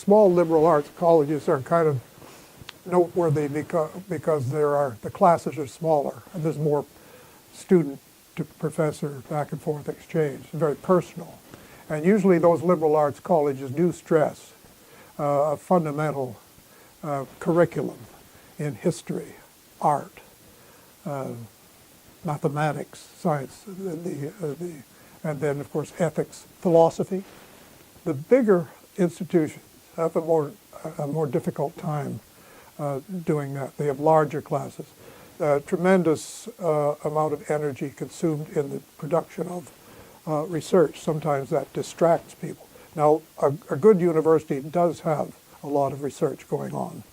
small liberal arts colleges are kind of noteworthy because the classes are smaller and there's more student to professor back and forth exchange. It's very personal. And usually those liberal arts colleges do stress a fundamental curriculum in history, art, mathematics, science, and then of course ethics, philosophy. The bigger institutions have a more difficult time doing that. They have larger classes. Tremendous amount of energy consumed in the production of research. Sometimes that distracts people. Now, a good university does have a lot of research going on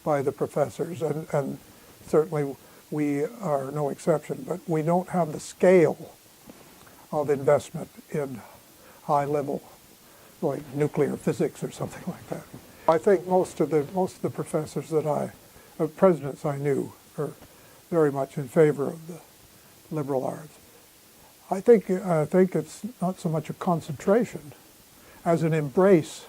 by the professors, and certainly we are no exception, but we don't have the scale of investment in high level, like nuclear physics or something like that. I think most of the professors presidents I knew are very much in favor of the liberal arts. I think it's not so much a concentration as an embrace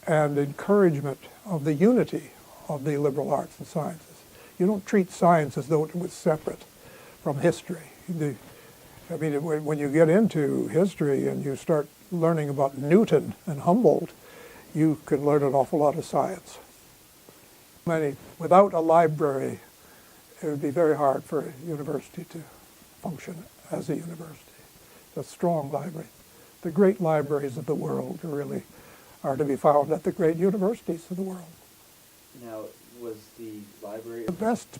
and encouragement of the unity of the liberal arts and sciences. You don't treat science as though it was separate from history. I mean, when you get into history and you start learning about Newton and Humboldt, you can learn an awful lot of science. Without a library, it would be very hard for a university to function as a university. It's a strong library. The great libraries of the world really are to be found at the great universities of the world. Now, was the library... The best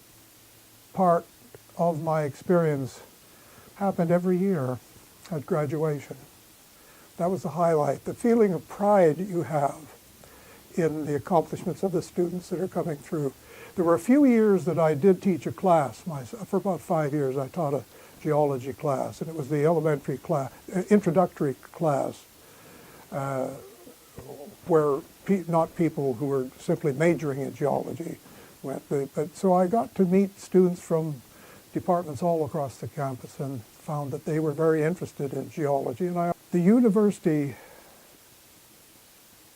part of my experience happened every year at graduation. That was the highlight, the feeling of pride you have in the accomplishments of the students that are coming through. There were a few years that I did teach a class. For about 5 years I taught a geology class, and it was the elementary class, introductory class, where not people who were simply majoring in geology went. But so I got to meet students from departments all across the campus and found that they were very interested in geology. And the university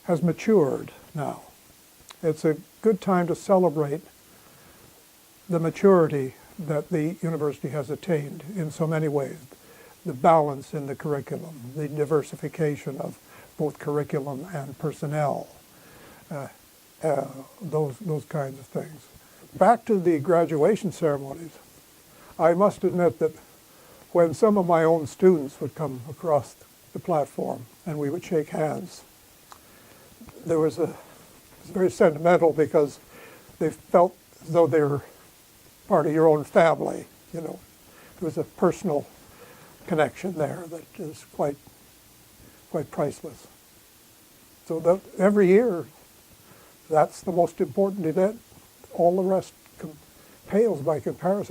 has matured now. It's a good time to celebrate the maturity that the university has attained in so many ways. The balance in the curriculum, the diversification of both curriculum and personnel, those kinds of things. Back to the graduation ceremonies, I must admit that when some of my own students would come across the platform and we would shake hands, it was very sentimental because they felt as though they were part of your own family, you know. There was a personal connection there that is quite priceless. So every year, that's the most important event. All the rest pales by comparison.